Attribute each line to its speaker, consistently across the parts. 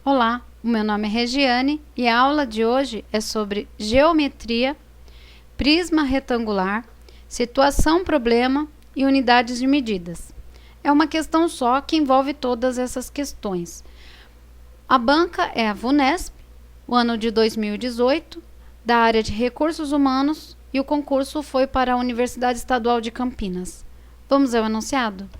Speaker 1: Olá, o meu nome é Regiane e a aula de hoje é sobre geometria, prisma retangular, situação-problema e unidades de medidas. É uma questão só que envolve todas essas questões. A banca é a VUNESP, o ano de 2018, da área de recursos humanos, e o concurso foi para a Universidade Estadual de Campinas. Vamos ao enunciado?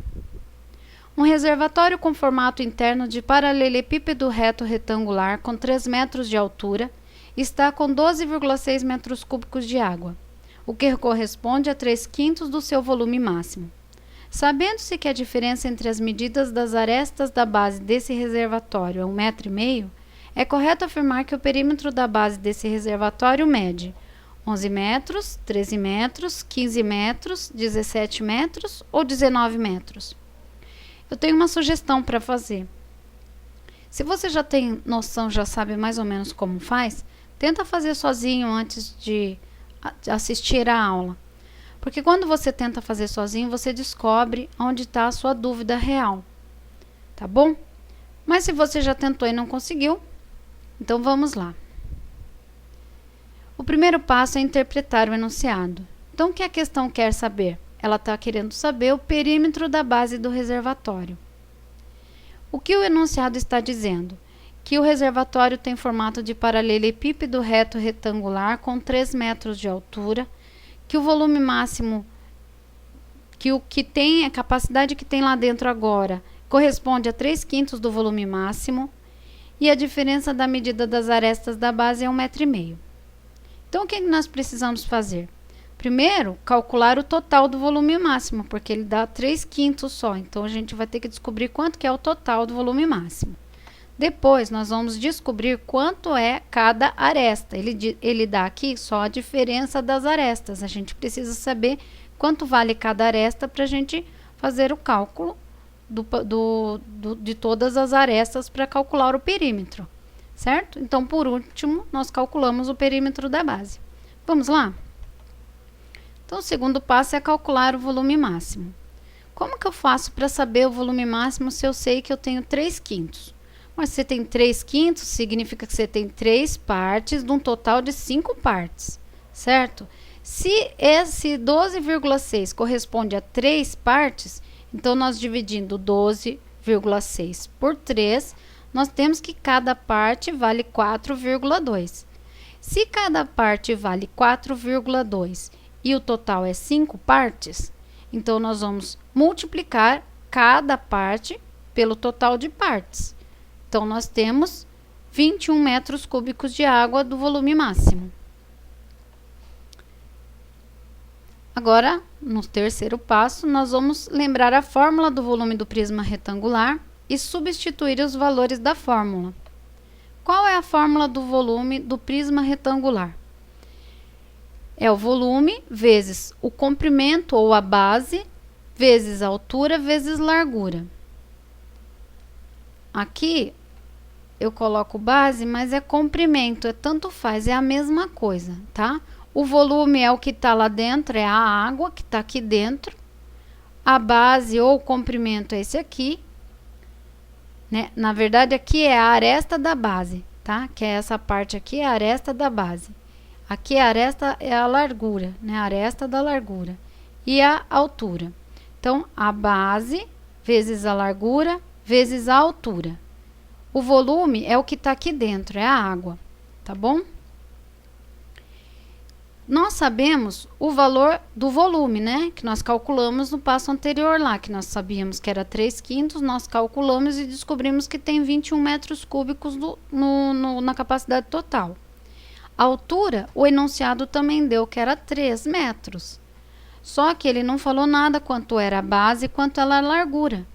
Speaker 1: Um reservatório com formato interno de paralelepípedo reto retangular com 3 metros de altura está com 12,6 metros cúbicos de água, o que corresponde a 3/5 do seu volume máximo. Sabendo-se que a diferença entre as medidas das arestas da base desse reservatório é 1,5 m, é correto afirmar que o perímetro da base desse reservatório mede 11 metros, 13 metros, 15 metros, 17 metros ou 19 metros. Eu tenho uma sugestão para fazer. Se você já tem noção, já sabe mais ou menos como faz, tenta fazer sozinho antes de assistir a aula. Porque quando você tenta fazer sozinho, você descobre onde está a sua dúvida real. Tá bom? Mas se você já tentou e não conseguiu, então vamos lá. O primeiro passo é interpretar o enunciado. Então, o que a questão quer saber? Ela está querendo saber o perímetro da base do reservatório. O que o enunciado está dizendo? Que o reservatório tem formato de paralelepípedo reto retangular com 3 metros de altura, que o volume máximo, que o que tem, a capacidade que tem lá dentro agora, corresponde a 3/5 do volume máximo, e a diferença da medida das arestas da base é 1,5 m. Então, o que nós precisamos fazer? Primeiro, calcular o total do volume máximo, porque ele dá 3/5 só. Então, a gente vai ter que descobrir quanto que é o total do volume máximo. Depois, nós vamos descobrir quanto é cada aresta. Ele dá aqui só a diferença das arestas. A gente precisa saber quanto vale cada aresta para a gente fazer o cálculo de todas as arestas para calcular o perímetro. Certo? Então, por último, nós calculamos o perímetro da base. Vamos lá? Então, o segundo passo é calcular o volume máximo. Como que eu faço para saber o volume máximo se eu sei que eu tenho 3/5? Mas se você tem 3/5, significa que você tem 3 partes de um total de 5 partes, certo? Se esse 12,6 corresponde a 3 partes, então nós dividindo 12,6 por 3, nós temos que cada parte vale 4,2. Se cada parte vale 4,2 e o total é 5 partes, então nós vamos multiplicar cada parte pelo total de partes. Então, nós temos 21 metros cúbicos de água do volume máximo. Agora, no terceiro passo, nós vamos lembrar a fórmula do volume do prisma retangular e substituir os valores da fórmula. Qual é a fórmula do volume do prisma retangular? É o volume vezes o comprimento ou a base, vezes a altura, vezes largura. Aqui eu coloco base, mas é comprimento, tanto faz, é a mesma coisa, tá? O volume é o que está lá dentro, é a água que está aqui dentro. A base ou o comprimento é esse aqui, né? Na verdade, aqui é a aresta da base, tá? Que é essa parte aqui, é a aresta da base. Aqui a aresta é a largura, né? A aresta da largura. E a altura. Então, a base vezes a largura vezes a altura. O volume é o que está aqui dentro, é a água, tá bom? Nós sabemos o valor do volume, né? Que nós calculamos no passo anterior lá, que nós sabíamos que era 3/5, nós calculamos e descobrimos que tem 21 metros cúbicos na capacidade total. A altura, o enunciado também deu que era 3 metros. Só que ele não falou nada quanto era a base e quanto era a largura.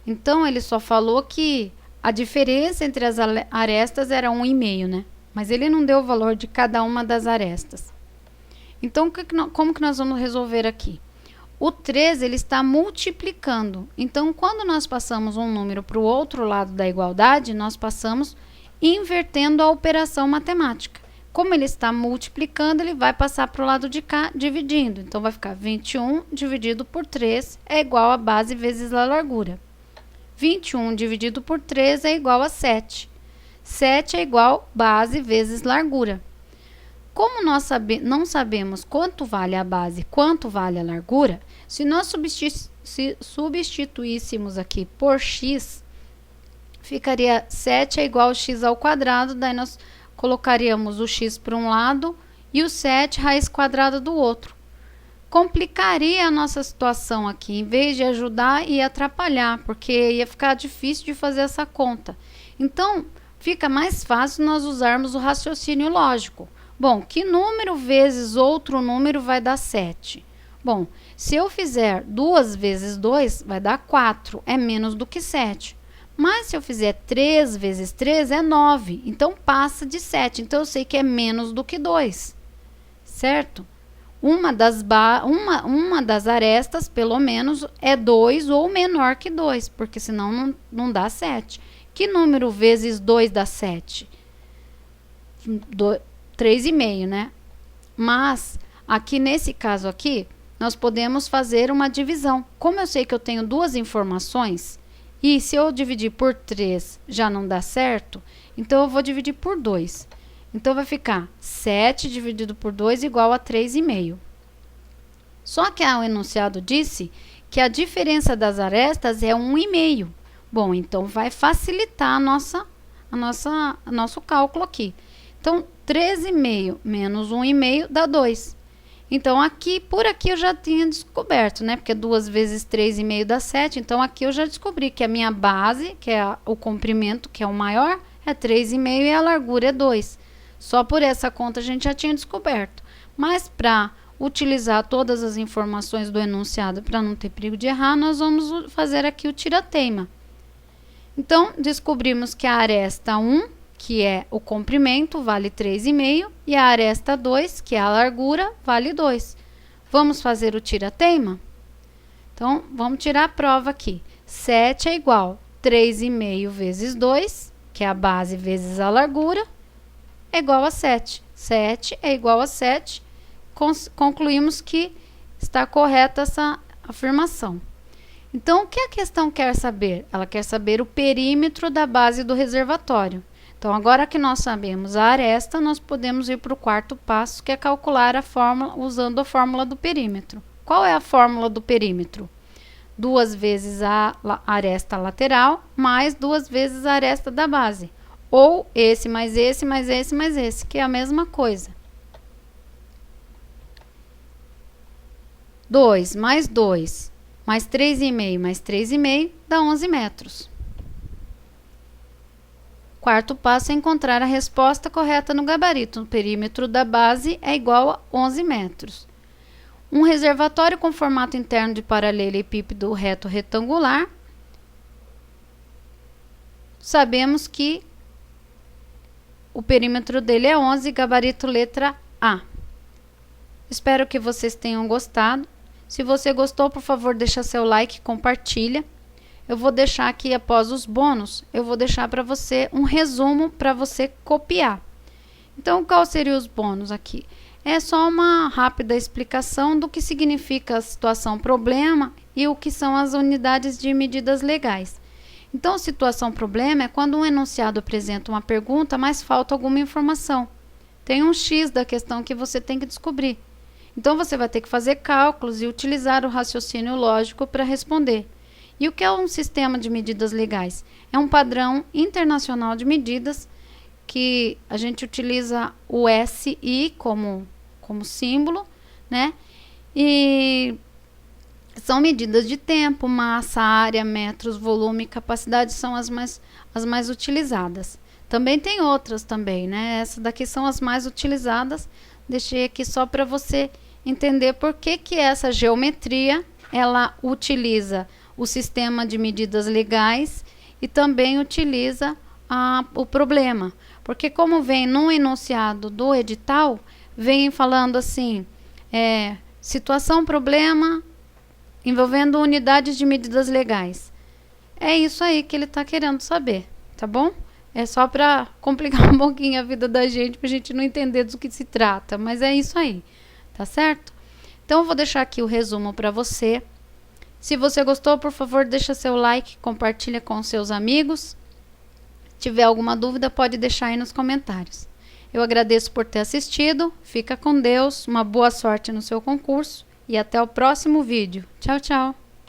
Speaker 1: Então, ele só falou que a diferença entre as arestas era 1,5, né? Mas ele não deu o valor de cada uma das arestas. Então, como que nós vamos resolver aqui? O 3, ele está multiplicando. Então, quando nós passamos um número para o outro lado da igualdade, nós passamos invertendo a operação matemática. Como ele está multiplicando, ele vai passar para o lado de cá, dividindo. Então, vai ficar 21 dividido por 3 é igual a base vezes a largura. 21 dividido por 3 é igual a 7. 7 é igual base vezes largura. Como nós não sabemos quanto vale a base, quanto vale a largura, se nós substituíssemos aqui por x, ficaria 7 é igual a x ao quadrado, daí nós colocaríamos o x para um lado e o 7 raiz quadrada do outro. Complicaria a nossa situação aqui, em vez de ajudar, ia atrapalhar, porque ia ficar difícil de fazer essa conta. Então, fica mais fácil nós usarmos o raciocínio lógico. Bom, que número vezes outro número vai dar 7? Bom, se eu fizer 2 vezes 2, vai dar 4, é menos do que 7. Mas se eu fizer 3 vezes 3, é 9, então passa de 7. Então, eu sei que é menos do que 2, certo? Uma das arestas, pelo menos, é 2 ou menor que 2, porque senão não dá 7. Que número vezes 2 dá 7? 3,5, né? Mas, aqui nesse caso aqui, nós podemos fazer uma divisão. Como eu sei que eu tenho duas informações, e se eu dividir por 3 já não dá certo, então eu vou dividir por 2. Então, vai ficar 7 dividido por 2 igual a 3,5. Só que o enunciado disse que a diferença das arestas é 1,5. Bom, então vai facilitar nosso cálculo aqui. Então, 3,5 menos 1,5 dá 2. Então, por aqui eu já tinha descoberto, né? Porque 2 vezes 3,5 dá 7. Então, aqui eu já descobri que a minha base, que é o comprimento, que é o maior, é 3,5 e a largura é 2. Só por essa conta a gente já tinha descoberto. Mas para utilizar todas as informações do enunciado para não ter perigo de errar, nós vamos fazer aqui o tira-teima. Então, descobrimos que a aresta 1, que é o comprimento, vale 3,5, e a aresta 2, que é a largura, vale 2. Vamos fazer o tira-teima? Então, vamos tirar a prova aqui. 7 é igual a 3,5 vezes 2, que é a base vezes a largura, é igual a 7. 7 é igual a 7. Concluímos que está correta essa afirmação. Então, o que a questão quer saber? Ela quer saber o perímetro da base do reservatório. Então, agora que nós sabemos a aresta, nós podemos ir para o quarto passo, que é calcular a fórmula usando a fórmula do perímetro. Qual é a fórmula do perímetro? 2 vezes a aresta lateral, mais 2 vezes a aresta da base. Ou esse mais esse, mais esse, mais esse, que é a mesma coisa. 2 mais 2, mais 3,5, mais 3,5, dá 11 metros. Quarto passo é encontrar a resposta correta no gabarito. O perímetro da base é igual a 11 metros. Um reservatório com formato interno de paralelepípedo reto retangular. Sabemos que o perímetro dele é 11, gabarito letra A. Espero que vocês tenham gostado. Se você gostou, por favor, deixa seu like, compartilha. Eu vou deixar aqui, após os bônus, eu vou deixar para você um resumo para você copiar. Então, qual seriam os bônus aqui? É só uma rápida explicação do que significa a situação problema e o que são as unidades de medidas legais. Então, situação problema é quando um enunciado apresenta uma pergunta, mas falta alguma informação. Tem um X da questão que você tem que descobrir. Então, você vai ter que fazer cálculos e utilizar o raciocínio lógico para responder. E o que é um sistema de medidas legais? É um padrão internacional de medidas que a gente utiliza o SI como símbolo, né? E são medidas de tempo, massa, área, metros, volume, capacidade são as mais utilizadas. Também tem outras também, né? Essas daqui são as mais utilizadas. Deixei aqui só para você entender por que essa geometria ela utiliza o sistema de medidas legais e também utiliza o problema. Porque como vem no enunciado do edital, vem falando assim, situação problema envolvendo unidades de medidas legais. É isso aí que ele está querendo saber, tá bom? É só para complicar um pouquinho a vida da gente, para a gente não entender do que se trata, mas é isso aí, tá certo? Então, eu vou deixar aqui o resumo para você. Se você gostou, por favor, deixa seu like, compartilha com seus amigos. Tiver alguma dúvida, pode deixar aí nos comentários. Eu agradeço por ter assistido, fica com Deus, uma boa sorte no seu concurso e até o próximo vídeo. Tchau, tchau!